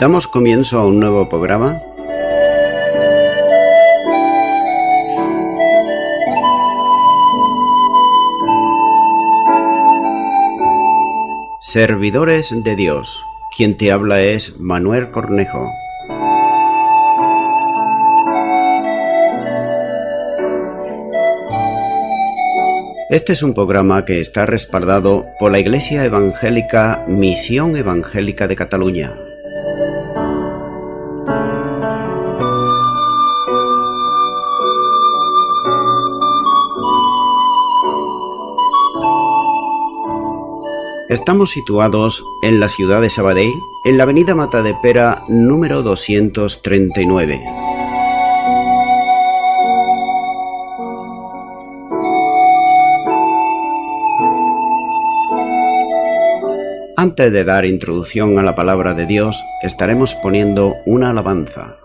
Damos comienzo a un nuevo programa. Servidores de Dios. Quien te habla es Manuel Cornejo. Este es un programa que está respaldado por la Iglesia Evangélica Misión Evangélica de Cataluña. Estamos situados en la ciudad de Sabadell, en la avenida Matadepera número 239. Antes de dar introducción a la palabra de Dios, estaremos poniendo una alabanza.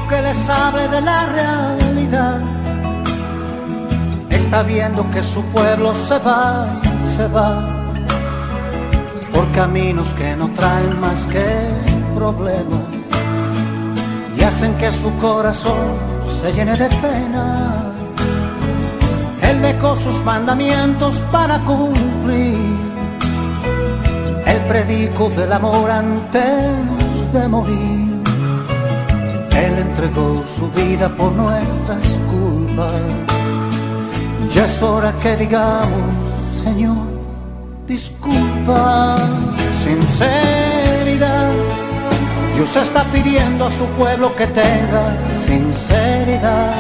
Que les hable de la realidad. Está viendo que su pueblo se va por caminos que no traen más que problemas y hacen que su corazón se llene de penas. Él dejó sus mandamientos para cumplir el predicó del amor antes de morir. Él entregó su vida por nuestras culpas. Ya es hora que digamos, Señor, disculpa. Sinceridad. Dios está pidiendo a su pueblo que tenga sinceridad.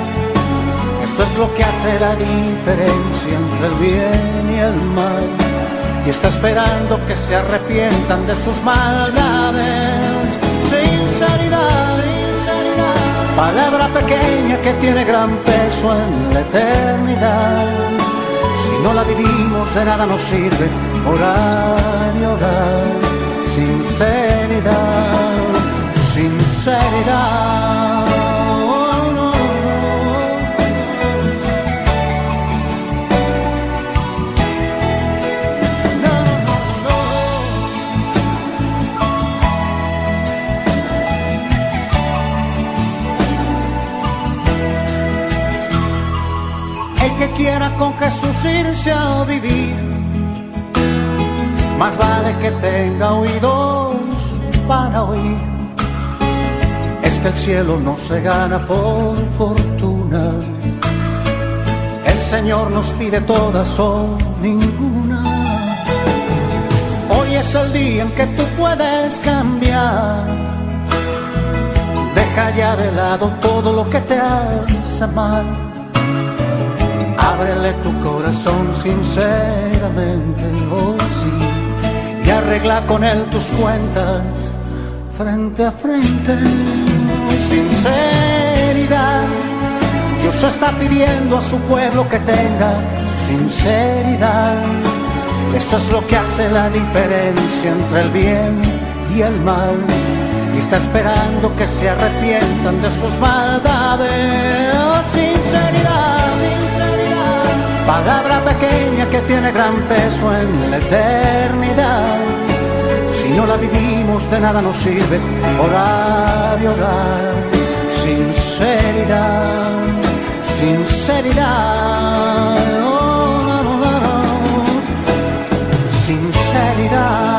Eso es lo que hace la diferencia entre el bien y el mal. Y está esperando que se arrepientan de sus maldades. Sinceridad. Palabra pequeña que tiene gran peso en la eternidad. Si no la vivimos de nada nos sirve orar y orar. Sinceridad, sinceridad. Que quiera con Jesús irse a vivir, más vale que tenga oídos para oír. Es que el cielo no se gana por fortuna. El Señor nos pide todas o ninguna. Hoy es el día en que tú puedes cambiar. Deja ya de lado todo lo que te hace mal. Ábrele tu corazón sinceramente, oh sí, y arregla con él tus cuentas frente a frente. Sinceridad. Dios está pidiendo a su pueblo que tenga sinceridad. Eso es lo que hace la diferencia entre el bien y el mal. Y está esperando que se arrepientan de sus maldades. Oh, sinceridad. Palabra pequeña que tiene gran peso en la eternidad. Si no la vivimos de nada nos sirve orar y orar. Sinceridad, sinceridad. Oh, no, no, no, no. Sinceridad.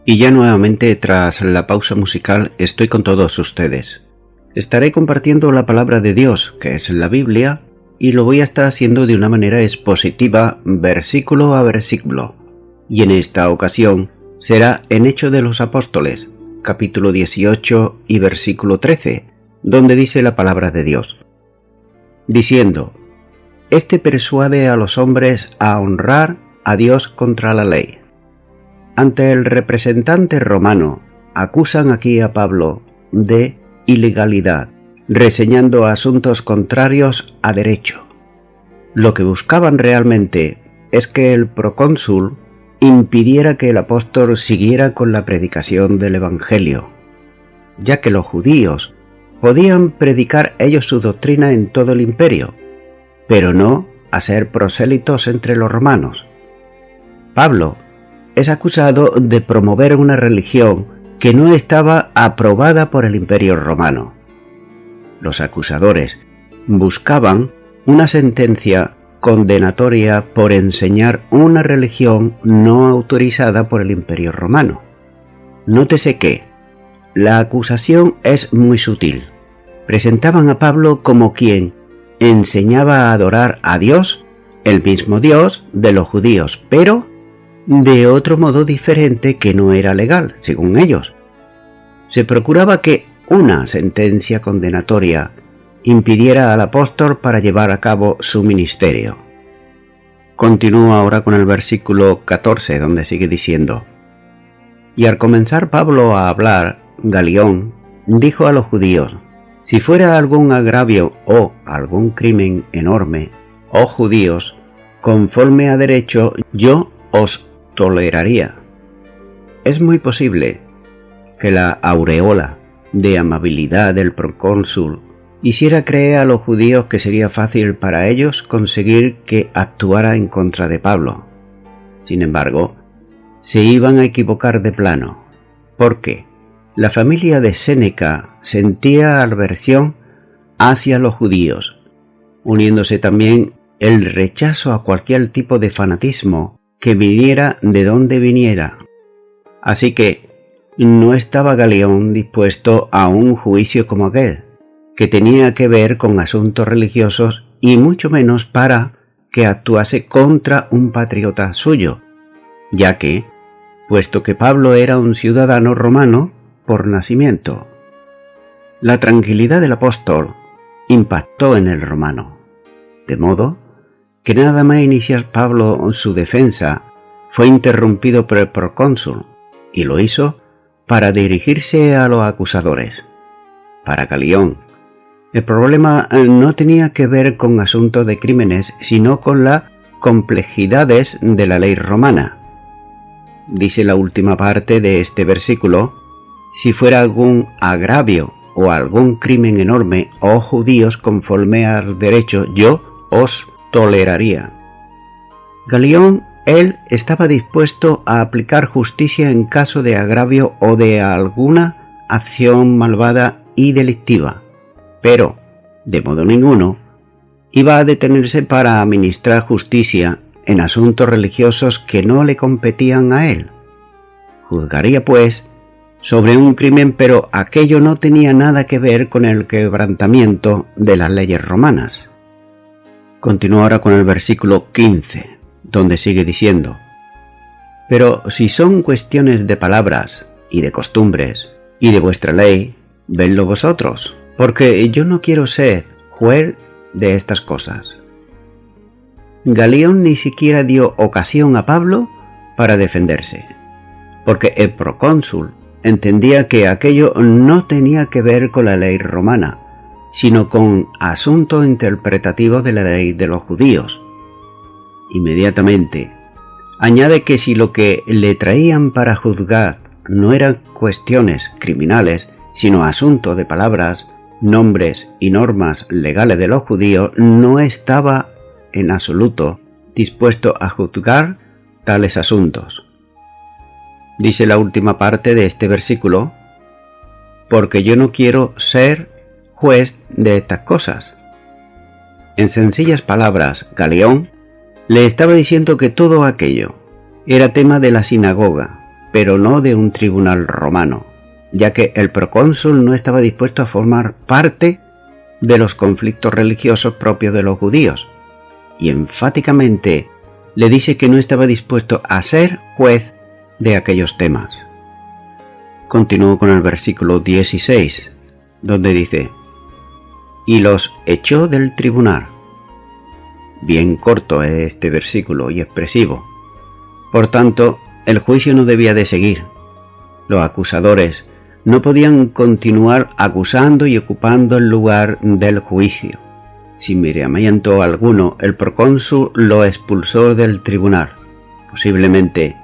Y ya nuevamente, tras la pausa musical, estoy con todos ustedes. Estaré compartiendo la palabra de Dios, que es la Biblia, y lo voy a estar haciendo de una manera expositiva, versículo a versículo. Y en esta ocasión será en Hechos de los Apóstoles, capítulo 18 y versículo 13, donde dice la palabra de Dios, diciendo: Este persuade a los hombres a honrar a Dios contra la ley. Ante el representante romano, acusan aquí a Pablo de ilegalidad, reseñando asuntos contrarios a derecho. Lo que buscaban realmente es que el procónsul impidiera que el apóstol siguiera con la predicación del Evangelio, ya que los judíos podían predicar ellos su doctrina en todo el imperio, pero no hacer prosélitos entre los romanos. Pablo es acusado de promover una religión que no estaba aprobada por el imperio romano. Los acusadores buscaban una sentencia condenatoria por enseñar una religión no autorizada por el imperio romano. Nótese que la acusación es muy sutil. Presentaban a Pablo como quien enseñaba a adorar a Dios, el mismo Dios de los judíos, pero de otro modo diferente que no era legal, según ellos. Se procuraba que una sentencia condenatoria impidiera al apóstol para llevar a cabo su ministerio. Continúa ahora con el versículo 14, donde sigue diciendo: Y al comenzar Pablo a hablar, Galión dijo a los judíos: Si fuera algún agravio o algún crimen enorme, oh judíos, conforme a derecho, yo os toleraría. Es muy posible que la aureola de amabilidad del procónsul hiciera creer a los judíos que sería fácil para ellos conseguir que actuara en contra de Pablo. Sin embargo, se iban a equivocar de plano, porque la familia de Séneca sentía aversión hacia los judíos, uniéndose también el rechazo a cualquier tipo de fanatismo que viniera de donde viniera. Así que no estaba Galión dispuesto a un juicio como aquel, que tenía que ver con asuntos religiosos y mucho menos para que actuase contra un patriota suyo, ya que, puesto que Pablo era un ciudadano romano por nacimiento, la tranquilidad del apóstol impactó en el romano, de modo que nada más iniciar Pablo su defensa, fue interrumpido por el procónsul, y lo hizo para dirigirse a los acusadores. Para Galión, el problema no tenía que ver con asuntos de crímenes, sino con las complejidades de la ley romana. Dice la última parte de este versículo: Si fuera algún agravio o algún crimen enorme, oh judíos, conforme al derecho, yo os toleraría. Galión, él estaba dispuesto a aplicar justicia en caso de agravio o de alguna acción malvada y delictiva, pero, de modo ninguno, iba a detenerse para administrar justicia en asuntos religiosos que no le competían a él. Juzgaría, pues, sobre un crimen, pero aquello no tenía nada que ver con el quebrantamiento de las leyes romanas. Continúa ahora con el versículo 15, donde sigue diciendo: Pero si son cuestiones de palabras y de costumbres y de vuestra ley, vedlo vosotros, porque yo no quiero ser juez de estas cosas. Galión ni siquiera dio ocasión a Pablo para defenderse, porque el procónsul entendía que aquello no tenía que ver con la ley romana, sino con asuntos interpretativos de la ley de los judíos. Inmediatamente añade que si lo que le traían para juzgar no eran cuestiones criminales, sino asuntos de palabras, nombres y normas legales de los judíos, no estaba en absoluto dispuesto a juzgar tales asuntos. Dice la última parte de este versículo: porque yo no quiero ser juez de estas cosas. En sencillas palabras, Galión le estaba diciendo que todo aquello era tema de la sinagoga, pero no de un tribunal romano, ya que el procónsul no estaba dispuesto a formar parte de los conflictos religiosos propios de los judíos, y enfáticamente le dice que no estaba dispuesto a ser juez de aquellos temas. Continúo con el versículo 16, donde dice: y los echó del tribunal. Bien corto es este versículo y expresivo. Por tanto, el juicio no debía de seguir. Los acusadores no podían continuar acusando y ocupando el lugar del juicio. Sin miramiento alguno, el procónsul lo expulsó del tribunal. Posiblemente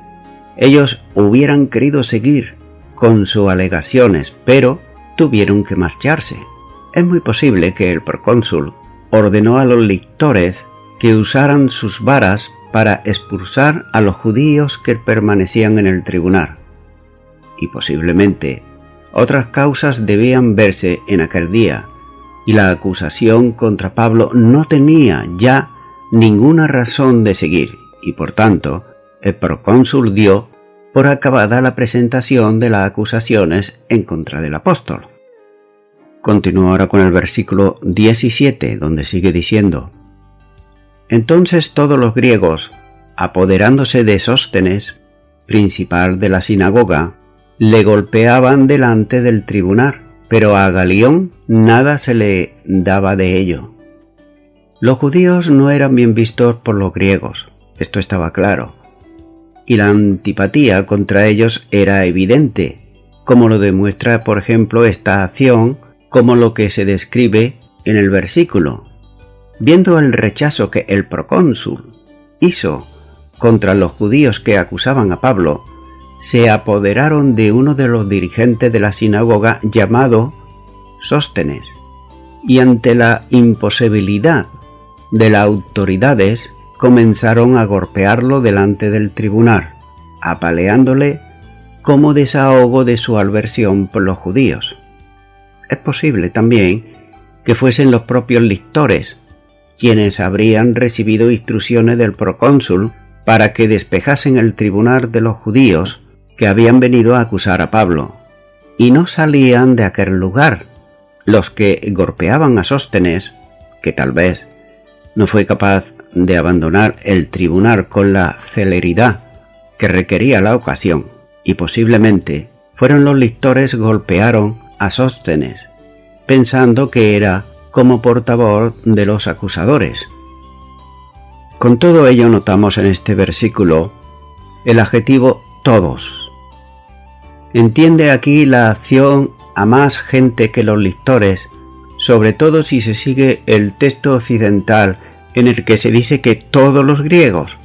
ellos hubieran querido seguir con sus alegaciones, pero tuvieron que marcharse. Es muy posible que el procónsul ordenó a los lictores que usaran sus varas para expulsar a los judíos que permanecían en el tribunal. Y posiblemente otras causas debían verse en aquel día, y la acusación contra Pablo no tenía ya ninguna razón de seguir, y por tanto el procónsul dio por acabada la presentación de las acusaciones en contra del apóstol. Continúo ahora con el versículo 17, donde sigue diciendo: entonces todos los griegos, apoderándose de Sóstenes, principal de la sinagoga, le golpeaban delante del tribunal, pero a Galión nada se le daba de ello. Los judíos no eran bien vistos por los griegos, esto estaba claro, y la antipatía contra ellos era evidente, como lo demuestra, por ejemplo, esta acción, como lo que se describe en el versículo. Viendo el rechazo que el procónsul hizo contra los judíos que acusaban a Pablo, se apoderaron de uno de los dirigentes de la sinagoga llamado Sóstenes, y ante la imposibilidad de las autoridades comenzaron a golpearlo delante del tribunal, apaleándole como desahogo de su aversión por los judíos. Es posible también que fuesen los propios lictores quienes habrían recibido instrucciones del procónsul para que despejasen el tribunal de los judíos que habían venido a acusar a Pablo, y no salían de aquel lugar. Los que golpeaban a Sóstenes, que tal vez no fue capaz de abandonar el tribunal con la celeridad que requería la ocasión, y posiblemente fueron los lictores golpearon a Sóstenes, pensando que era como portavoz de los acusadores. Con todo ello notamos en este versículo el adjetivo todos. Entiende aquí la acción a más gente que los lictores, sobre todo si se sigue el texto occidental en el que se dice que todos los griegos.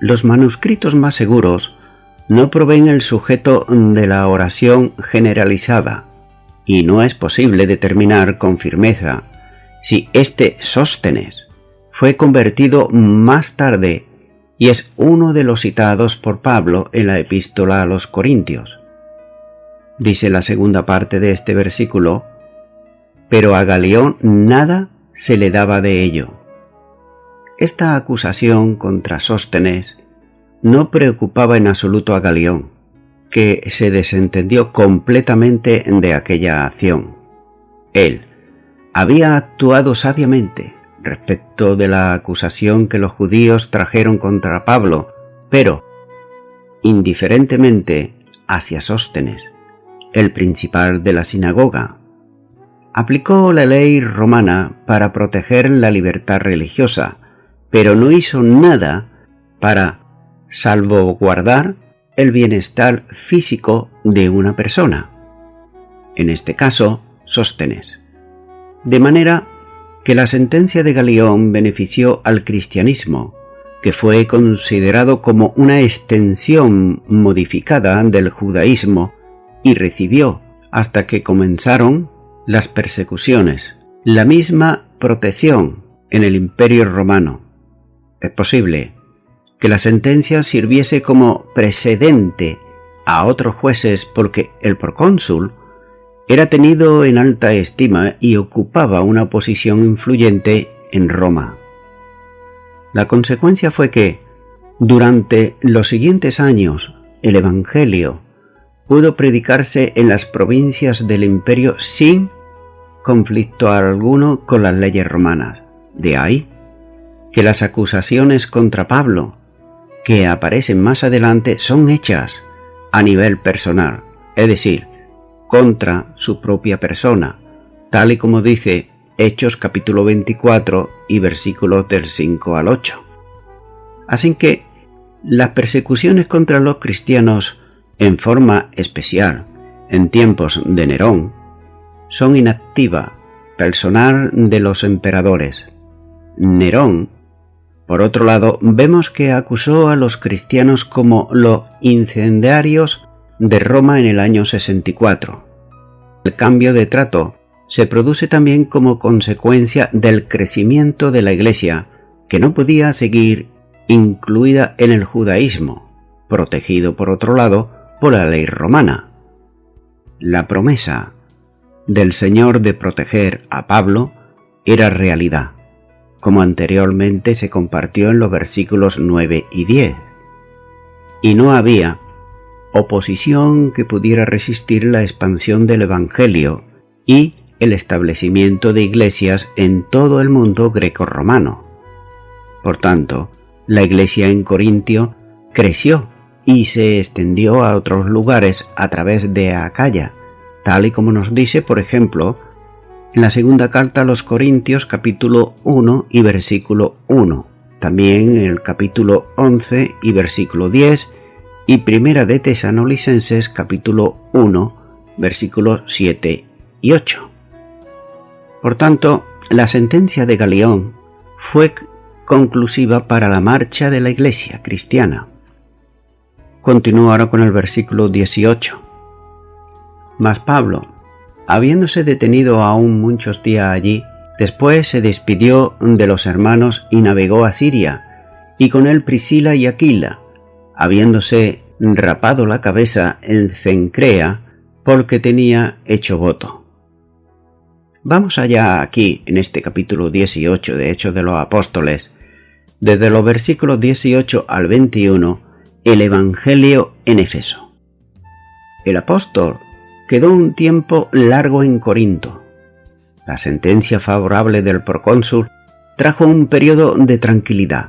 Los manuscritos más seguros no proveen el sujeto de la oración generalizada, y no es posible determinar con firmeza si este Sóstenes fue convertido más tarde y es uno de los citados por Pablo en la epístola a los Corintios. Dice la segunda parte de este versículo: pero a Galión nada se le daba de ello. Esta acusación contra Sóstenes no preocupaba en absoluto a Galión, que se desentendió completamente de aquella acción. Él había actuado sabiamente respecto de la acusación que los judíos trajeron contra Pablo, pero indiferentemente hacia Sóstenes, el principal de la sinagoga. Aplicó la ley romana para proteger la libertad religiosa, pero no hizo nada para salvaguardar el bienestar físico de una persona, en este caso Sóstenes. De manera que la sentencia de Galión benefició al cristianismo, que fue considerado como una extensión modificada del judaísmo y recibió, hasta que comenzaron las persecuciones, la misma protección en el Imperio Romano. Es posible que la sentencia sirviese como precedente a otros jueces porque el procónsul era tenido en alta estima y ocupaba una posición influyente en Roma. La consecuencia fue que, durante los siguientes años, el Evangelio pudo predicarse en las provincias del imperio sin conflicto alguno con las leyes romanas. De ahí que las acusaciones contra Pablo, que aparecen más adelante, son hechas a nivel personal, es decir, contra su propia persona, tal y como dice Hechos capítulo 24 y versículos del 5 al 8. Así que las persecuciones contra los cristianos, en forma especial en tiempos de Nerón, son inactiva, personal de los emperadores. Nerón, por otro lado, vemos que acusó a los cristianos como los incendiarios de Roma en el año 64. El cambio de trato se produce también como consecuencia del crecimiento de la Iglesia, que no podía seguir incluida en el judaísmo, protegido por otro lado por la ley romana. La promesa del Señor de proteger a Pablo era realidad, como anteriormente se compartió en los versículos 9 y 10, y no había oposición que pudiera resistir la expansión del Evangelio y el establecimiento de iglesias en todo el mundo greco-romano. Por tanto, la iglesia en Corintio creció y se extendió a otros lugares a través de Acaya, tal y como nos dice, por ejemplo, en la segunda carta a los Corintios capítulo 1 y versículo 1, también en el capítulo 11 y versículo 10 y primera de Tesalonicenses capítulo 1 versículos 7 y 8. Por tanto, la sentencia de Galión fue conclusiva para la marcha de la iglesia cristiana. Continúo ahora con el versículo 18. Mas Pablo, habiéndose detenido aún muchos días allí, después se despidió de los hermanos y navegó a Siria, y con él Priscila y Aquila, habiéndose rapado la cabeza en Cencrea, porque tenía hecho voto. Vamos allá aquí, en este capítulo 18 de Hechos de los Apóstoles, desde los versículos 18 al 21, el Evangelio en Éfeso. El apóstol quedó un tiempo largo en Corinto. La sentencia favorable del procónsul trajo un periodo de tranquilidad,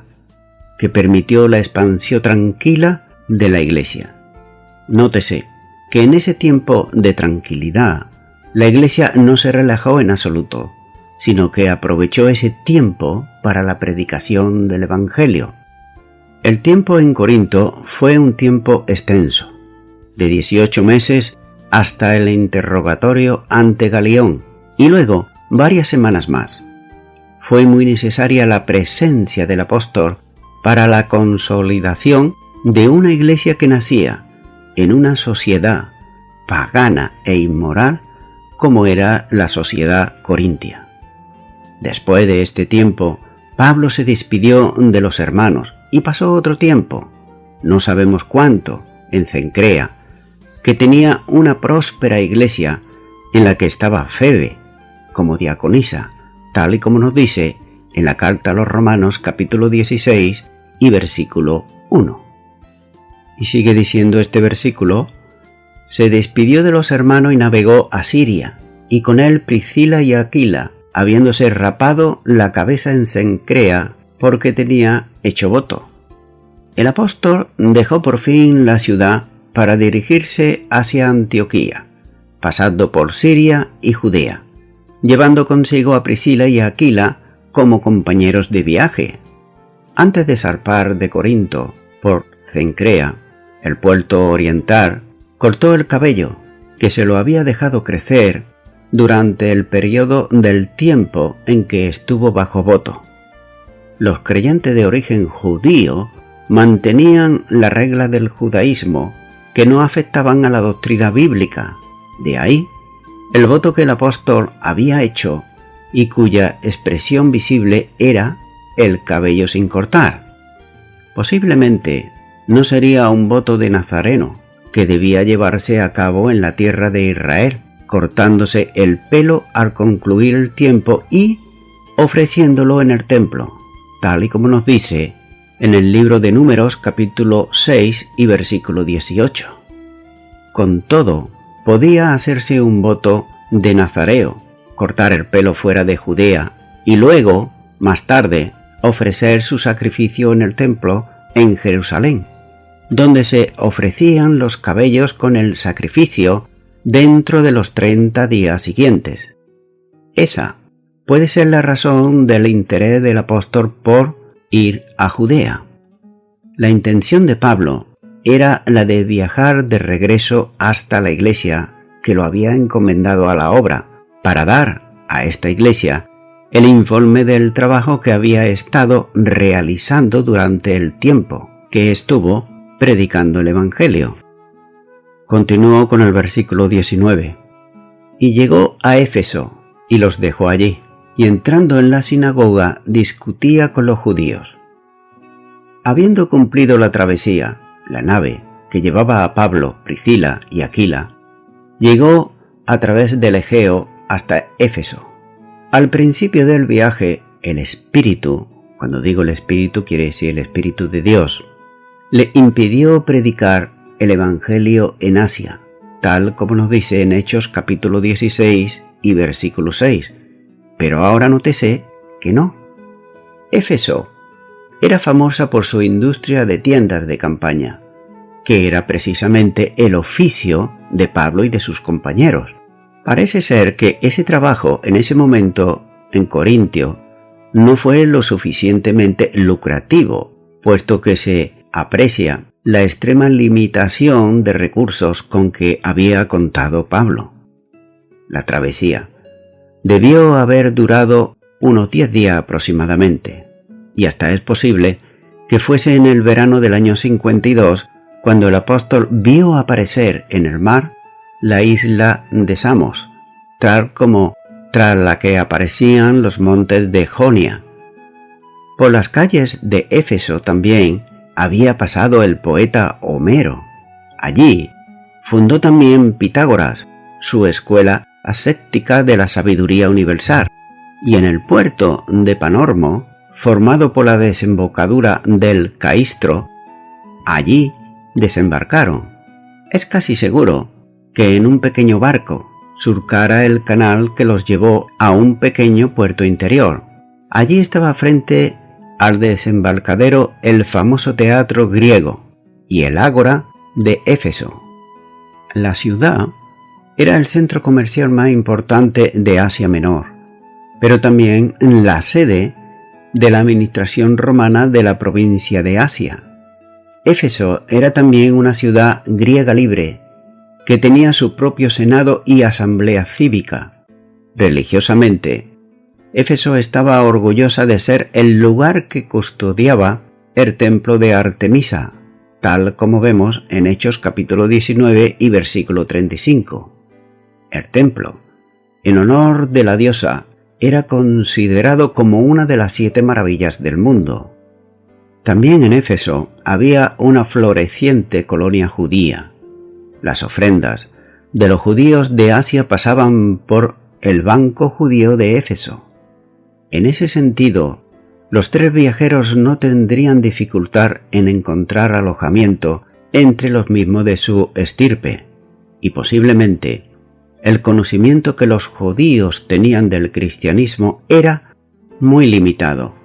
que permitió la expansión tranquila de la iglesia. Nótese que en ese tiempo de tranquilidad, la iglesia no se relajó en absoluto, sino que aprovechó ese tiempo para la predicación del Evangelio. El tiempo en Corinto fue un tiempo extenso, de 18 meses hasta el interrogatorio ante Galión, y luego varias semanas más. Fue muy necesaria la presencia del apóstol para la consolidación de una iglesia que nacía en una sociedad pagana e inmoral como era la sociedad corintia. Después de este tiempo, Pablo se despidió de los hermanos y pasó otro tiempo, no sabemos cuánto, en Cencrea, que tenía una próspera iglesia en la que estaba Febe como diaconisa, tal y como nos dice en la carta a los Romanos capítulo 16 y versículo 1. Y sigue diciendo este versículo: se despidió de los hermanos y navegó a Siria, y con él Priscila y Aquila, habiéndose rapado la cabeza en Cencrea, porque tenía hecho voto. El apóstol dejó por fin la ciudad para dirigirse hacia Antioquía, pasando por Siria y Judea, llevando consigo a Priscila y a Aquila como compañeros de viaje. Antes de zarpar de Corinto por Cencrea, el puerto oriental, cortó el cabello, que se lo había dejado crecer durante el periodo del tiempo en que estuvo bajo voto. Los creyentes de origen judío mantenían la regla del judaísmo que no afectaban a la doctrina bíblica. De ahí el voto que el apóstol había hecho y cuya expresión visible era el cabello sin cortar. Posiblemente no sería un voto de nazareno que debía llevarse a cabo en la tierra de Israel, cortándose el pelo al concluir el tiempo y ofreciéndolo en el templo, tal y como nos dice en el libro de Números capítulo 6 y versículo 18. Con todo, podía hacerse un voto de nazareo, cortar el pelo fuera de Judea y luego, más tarde, ofrecer su sacrificio en el templo en Jerusalén, donde se ofrecían los cabellos con el sacrificio dentro de los 30 días siguientes. Esa puede ser la razón del interés del apóstol por ir a Judea. La intención de Pablo era la de viajar de regreso hasta la iglesia que lo había encomendado a la obra, para dar a esta iglesia el informe del trabajo que había estado realizando durante el tiempo que estuvo predicando el Evangelio. Continuó con el versículo 19. Y llegó a Éfeso y los dejó allí, y entrando en la sinagoga discutía con los judíos. Habiendo cumplido la travesía, la nave que llevaba a Pablo, Priscila y Aquila, llegó a través del Egeo hasta Éfeso. Al principio del viaje, el Espíritu, cuando digo el Espíritu quiere decir el Espíritu de Dios, le impidió predicar el Evangelio en Asia, tal como nos dice en Hechos capítulo 16 y versículo 6. Pero ahora nótese que no. Éfeso era famosa por su industria de tiendas de campaña, que era precisamente el oficio de Pablo y de sus compañeros. Parece ser que ese trabajo en ese momento en Corintio no fue lo suficientemente lucrativo, puesto que se aprecia la extrema limitación de recursos con que había contado Pablo. La travesía debió haber durado unos 10 días aproximadamente, y hasta es posible que fuese en el verano del año 52 cuando el apóstol vio aparecer en el mar la isla de Samos, tal como tras la que aparecían los montes de Jonia. Por las calles de Éfeso también había pasado el poeta Homero. Allí fundó también Pitágoras su escuela ascética de la sabiduría universal, y en el puerto de Panormo, formado por la desembocadura del Caistro, allí desembarcaron. Es casi seguro que en un pequeño barco surcara el canal que los llevó a un pequeño puerto interior. Allí estaba frente al desembarcadero el famoso teatro griego y el ágora de Éfeso. La ciudad era el centro comercial más importante de Asia Menor, pero también la sede de la administración romana de la provincia de Asia. Éfeso era también una ciudad griega libre, que tenía su propio senado y asamblea cívica. Religiosamente, Éfeso estaba orgullosa de ser el lugar que custodiaba el templo de Artemisa, tal como vemos en Hechos capítulo 19 y versículo 35. El templo, en honor de la diosa, era considerado como una de las 7 maravillas del mundo. También en Éfeso había una floreciente colonia judía. Las ofrendas de los judíos de Asia pasaban por el banco judío de Éfeso. En ese sentido, los 3 viajeros no tendrían dificultad en encontrar alojamiento entre los mismos de su estirpe, y posiblemente el conocimiento que los judíos tenían del cristianismo era muy limitado.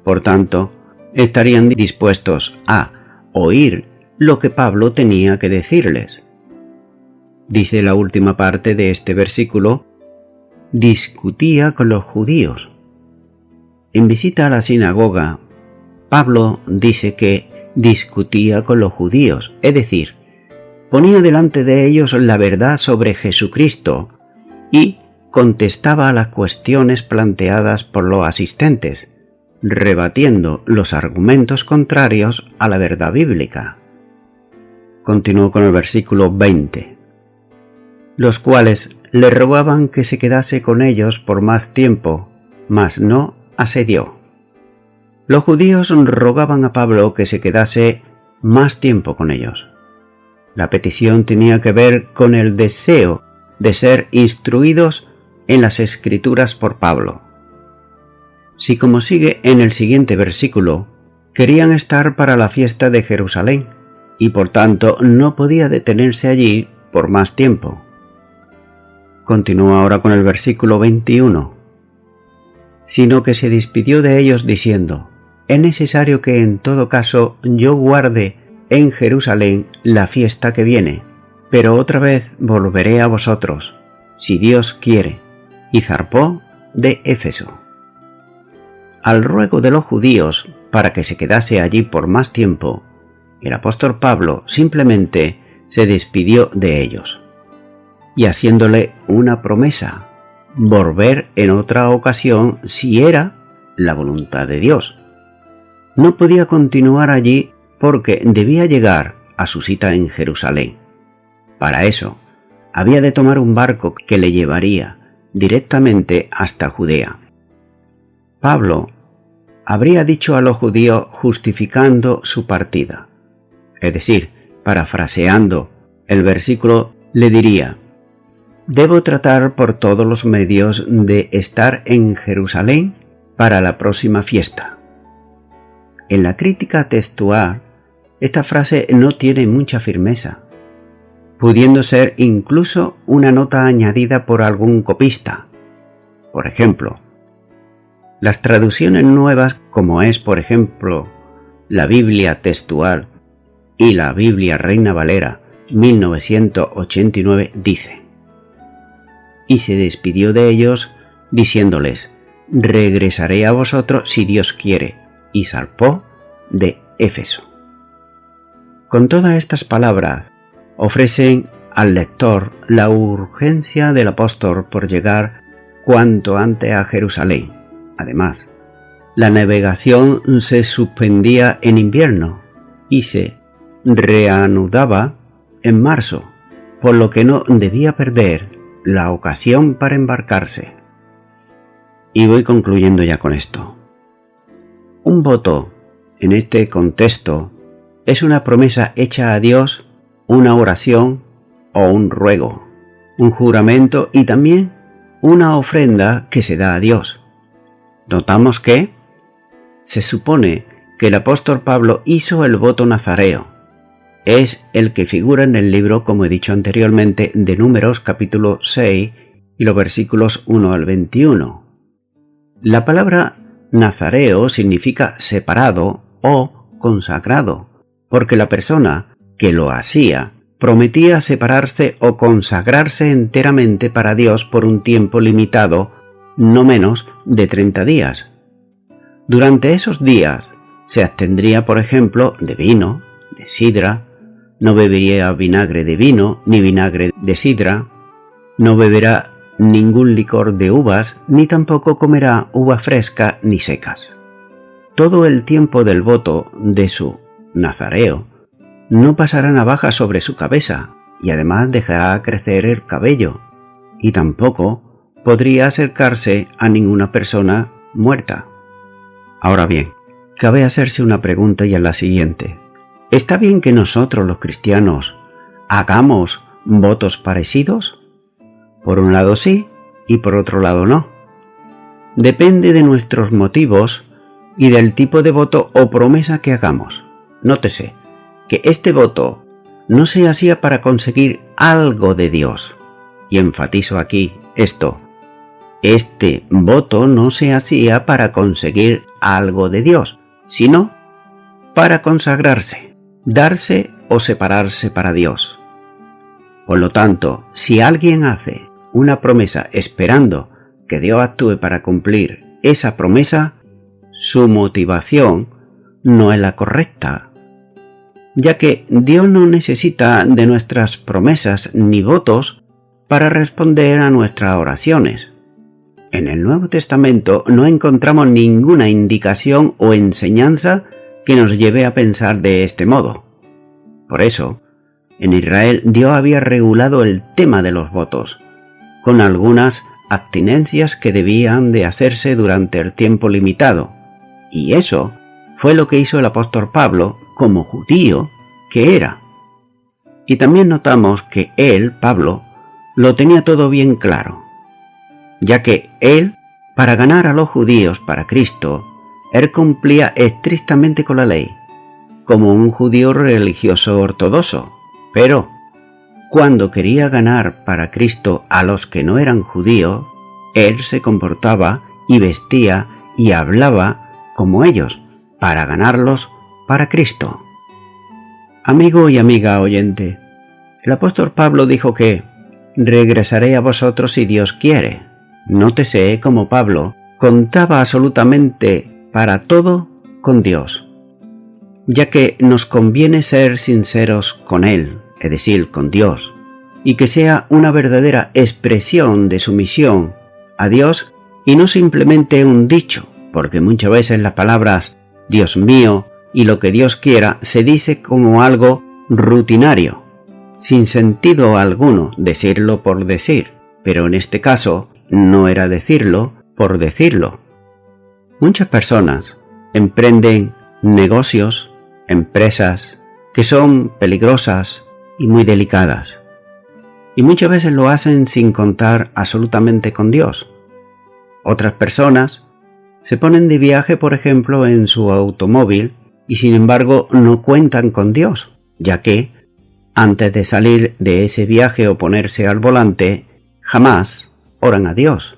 Por tanto, estarían dispuestos a oír lo que Pablo tenía que decirles. Dice la última parte de este versículo, discutía con los judíos. En visita a la sinagoga, Pablo dice que discutía con los judíos, es decir, ponía delante de ellos la verdad sobre Jesucristo y contestaba a las cuestiones planteadas por los asistentes, rebatiendo los argumentos contrarios a la verdad bíblica. Continuó con el versículo 20. Los cuales le rogaban que se quedase con ellos por más tiempo, mas no accedió. Los judíos rogaban a Pablo que se quedase más tiempo con ellos. La petición tenía que ver con el deseo de ser instruidos en las Escrituras por Pablo. Si, como sigue en el siguiente versículo, querían estar para la fiesta de Jerusalén y por tanto no podía detenerse allí por más tiempo. Continúa ahora con el versículo 21. Sino que se despidió de ellos diciendo: es necesario que en todo caso yo guarde en Jerusalén la fiesta que viene, pero otra vez volveré a vosotros, si Dios quiere. Y zarpó de Éfeso. Al ruego de los judíos para que se quedase allí por más tiempo, el apóstol Pablo simplemente se despidió de ellos, y haciéndole una promesa: volver en otra ocasión si era la voluntad de Dios. No podía continuar allí porque debía llegar a su cita en Jerusalén. Para eso, había de tomar un barco que le llevaría directamente hasta Judea. Pablo habría dicho a los judíos justificando su partida, es decir, parafraseando el versículo, le diría: debo tratar por todos los medios de estar en Jerusalén para la próxima fiesta. En la crítica textual, esta frase no tiene mucha firmeza, pudiendo ser incluso una nota añadida por algún copista. Por ejemplo, las traducciones nuevas, como es por ejemplo la Biblia textual y la Biblia Reina Valera 1989, dice: y se despidió de ellos diciéndoles: regresaré a vosotros si Dios quiere, y zarpó de Éfeso. Con todas estas palabras ofrecen al lector la urgencia del apóstol por llegar cuanto antes a Jerusalén. Además, la navegación se suspendía en invierno y se reanudaba en marzo, por lo que no debía perder la ocasión para embarcarse. Y voy concluyendo ya con esto. Un voto, en este contexto, es una promesa hecha a Dios, una oración o un ruego, un juramento y también una ofrenda que se da a Dios. Notamos que se supone que el apóstol Pablo hizo el voto nazareo. Es el que figura en el libro, como he dicho anteriormente, de Números capítulo 6 y los versículos 1 al 21. La palabra nazareo significa separado o consagrado, porque la persona que lo hacía prometía separarse o consagrarse enteramente para Dios por un tiempo limitado, no menos de 30 días. Durante esos días se abstendría, por ejemplo, de vino, de sidra, no bebería vinagre de vino ni vinagre de sidra, no beberá ningún licor de uvas, ni tampoco comerá uva fresca ni secas. Todo el tiempo del voto de su nazareo no pasará navaja sobre su cabeza y además dejará crecer el cabello y tampoco podría acercarse a ninguna persona muerta. Ahora bien, cabe hacerse una pregunta y es la siguiente: ¿está bien que nosotros los cristianos hagamos votos parecidos? Por un lado sí y por otro lado no. Depende de nuestros motivos y del tipo de voto o promesa que hagamos. Nótese que este voto no se hacía para conseguir algo de Dios. Y enfatizo aquí esto: este voto no se hacía para conseguir algo de Dios, sino para consagrarse, darse o separarse para Dios. Por lo tanto, si alguien hace una promesa esperando que Dios actúe para cumplir esa promesa, su motivación no es la correcta, ya que Dios no necesita de nuestras promesas ni votos para responder a nuestras oraciones. En el Nuevo Testamento no encontramos ninguna indicación o enseñanza que nos lleve a pensar de este modo. Por eso, en Israel Dios había regulado el tema de los votos, con algunas abstinencias que debían de hacerse durante el tiempo limitado, y eso fue lo que hizo el apóstol Pablo como judío que era. Y también notamos que él, Pablo, lo tenía todo bien claro, ya que él, para ganar a los judíos para Cristo, él cumplía estrictamente con la ley, como un judío religioso ortodoxo, pero cuando quería ganar para Cristo a los que no eran judíos, él se comportaba y vestía y hablaba como ellos, para ganarlos para Cristo. Amigo y amiga oyente, el apóstol Pablo dijo que regresaré a vosotros si Dios quiere. Nótese cómo Pablo contaba absolutamente para todo con Dios, ya que nos conviene ser sinceros con Él, es decir, con Dios, y que sea una verdadera expresión de sumisión a Dios y no simplemente un dicho, porque muchas veces las palabras Dios mío y lo que Dios quiera se dice como algo rutinario, sin sentido alguno, decirlo por decir, pero en este caso no era decirlo por decirlo. Muchas personas emprenden negocios, empresas que son peligrosas y muy delicadas, y muchas veces lo hacen sin contar absolutamente con Dios. Otras personas se ponen de viaje, por ejemplo, en su automóvil y sin embargo no cuentan con Dios, ya que antes de salir de ese viaje o ponerse al volante, jamás oran a Dios.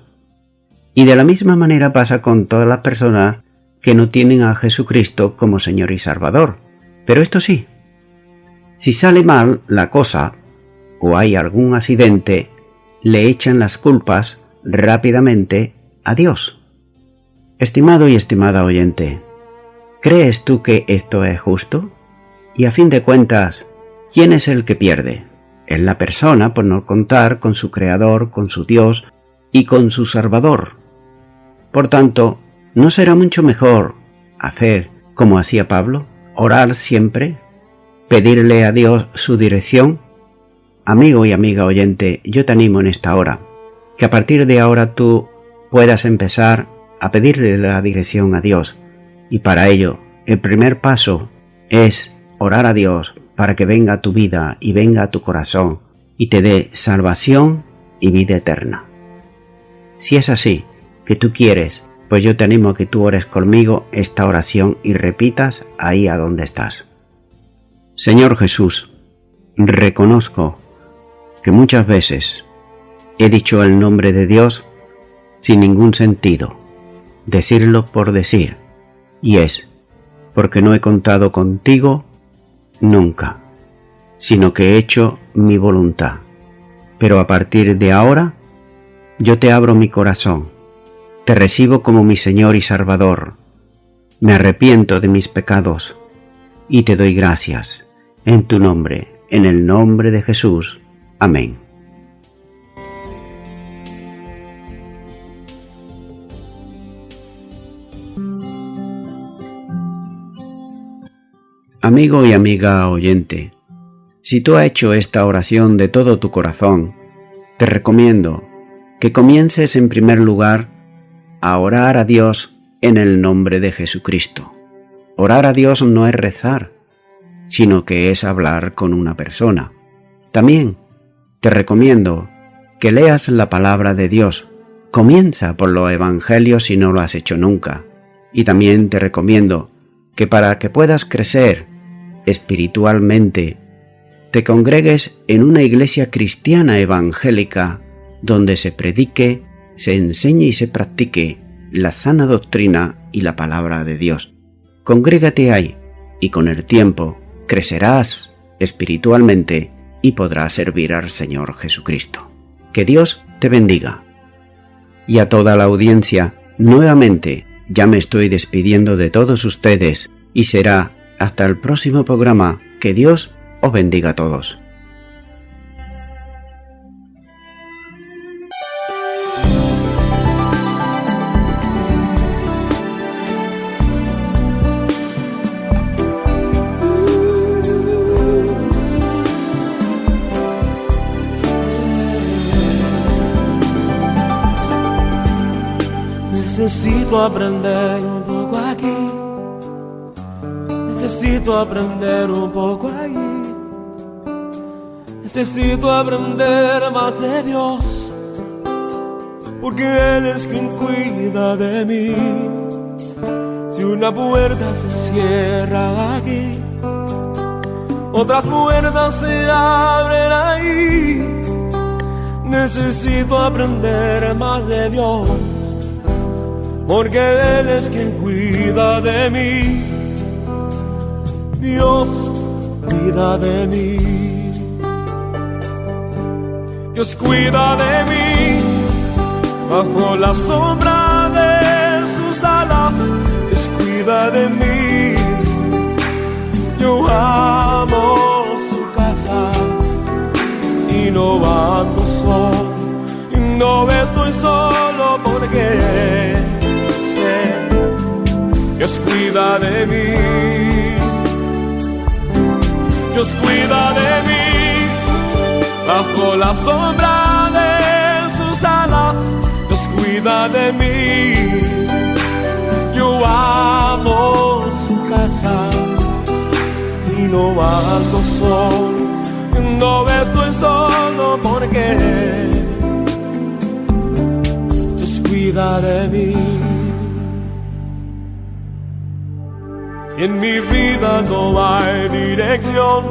Y de la misma manera pasa con todas las personas que no tienen a Jesucristo como Señor y Salvador. Pero esto sí, si sale mal la cosa o hay algún accidente, le echan las culpas rápidamente a Dios. Estimado y estimada oyente, ¿crees tú que esto es justo? Y a fin de cuentas, ¿quién es el que pierde? Es la persona por no contar con su Creador, con su Dios y con su Salvador. Por tanto, ¿no será mucho mejor hacer como hacía Pablo? Orar siempre, pedirle a Dios su dirección. Amigo y amiga oyente, yo te animo en esta hora, que a partir de ahora tú puedas empezar a pedirle la dirección a Dios. Y para ello, el primer paso es orar a Dios para que venga a tu vida y venga a tu corazón y te dé salvación y vida eterna. Si es así, que tú quieres, pues yo te animo a que tú ores conmigo esta oración y repitas ahí a donde estás. Señor Jesús, reconozco que muchas veces he dicho el nombre de Dios sin ningún sentido, decirlo por decir, y es porque no he contado contigo nunca, sino que he hecho mi voluntad. Pero a partir de ahora, yo te abro mi corazón, te recibo como mi Señor y Salvador, me arrepiento de mis pecados y te doy gracias en tu nombre, en el nombre de Jesús. Amén. Amigo y amiga oyente, si tú has hecho esta oración de todo tu corazón, te recomiendo que comiences en primer lugar a orar a Dios en el nombre de Jesucristo. Orar a Dios no es rezar, sino que es hablar con una persona. También te recomiendo que leas la palabra de Dios. Comienza por los evangelios si no lo has hecho nunca. Y también te recomiendo que para que puedas crecer espiritualmente, te congregues en una iglesia cristiana evangélica donde se predique, se enseñe y se practique la sana doctrina y la palabra de Dios. Congrégate ahí y con el tiempo crecerás espiritualmente y podrás servir al Señor Jesucristo. Que Dios te bendiga. Y a toda la audiencia, nuevamente ya me estoy despidiendo de todos ustedes y será hasta el próximo programa. Que Dios os bendiga a todos. Necesito aprender un poco aquí, necesito aprender un poco allí, necesito aprender más de Dios, porque Él es quien cuida de mí. Si una puerta se cierra aquí, otras puertas se abren ahí. Necesito aprender más de Dios, porque Él es quien cuida de mí. Dios cuida de mí. Dios cuida de mí bajo la sombra de sus alas. Dios cuida de mí. Yo amo su casa y no ando solo, y no estoy solo porque sé, Dios cuida de mí. Dios cuida de mí bajo la sombra de sus alas. Dios cuida de mí. Yo amo su casa y no ando solo, no estoy solo porque Dios cuida de mí. Si en mi vida no hay dirección,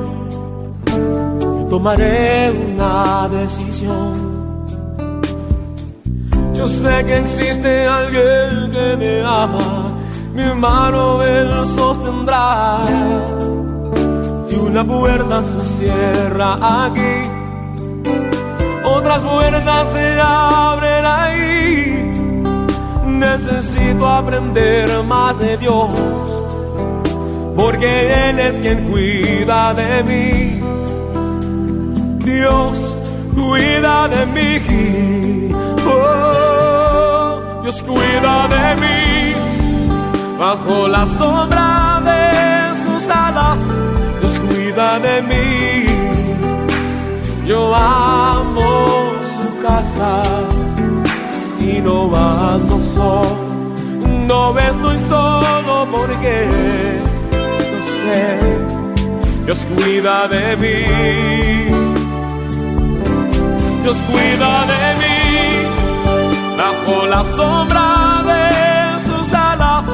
yo tomaré una decisión. Yo sé que existe alguien que me ama, mi mano Él sostendrá. Si una puerta se cierra aquí, otras puertas se abren ahí. Necesito aprender más de Dios, porque Él es quien cuida de mí. Dios cuida de mí. Oh, Dios cuida de mí bajo la sombra de sus alas. Dios cuida de mí. Yo amo su casa y no ando solo, no estoy solo porque yo sé, Dios cuida de mí. Dios cuida de mí bajo la sombra de sus alas.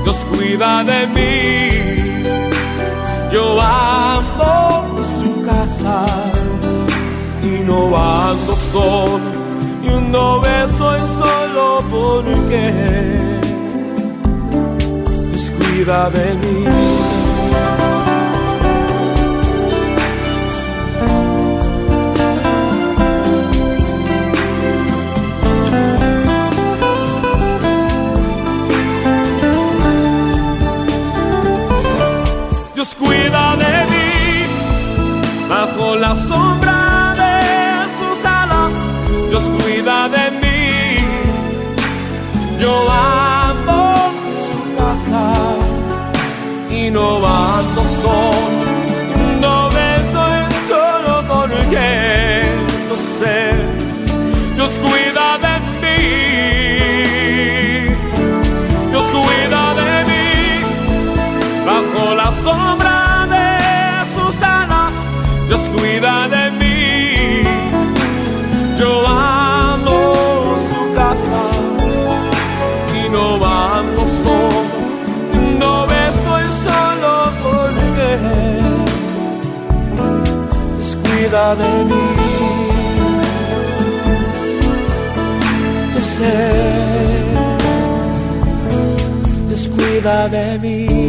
Dios cuida de mí. Yo amo su casa y no ando solo, y no estoy solo porque Dios cuida de mí. Dios cuida de mí bajo la sombra de sus alas. Dios cuida de mí. Yo amo su casa y no ando solo, no estoy solo porque yo sé, Dios cuida de mí. Dios cuida de mí bajo la sombra de sus alas. Dios cuida de mí. Yo amo su casa y no ando solo, no estoy solo porque Dios cuida de mí. Yo sé, Dios cuida de mí.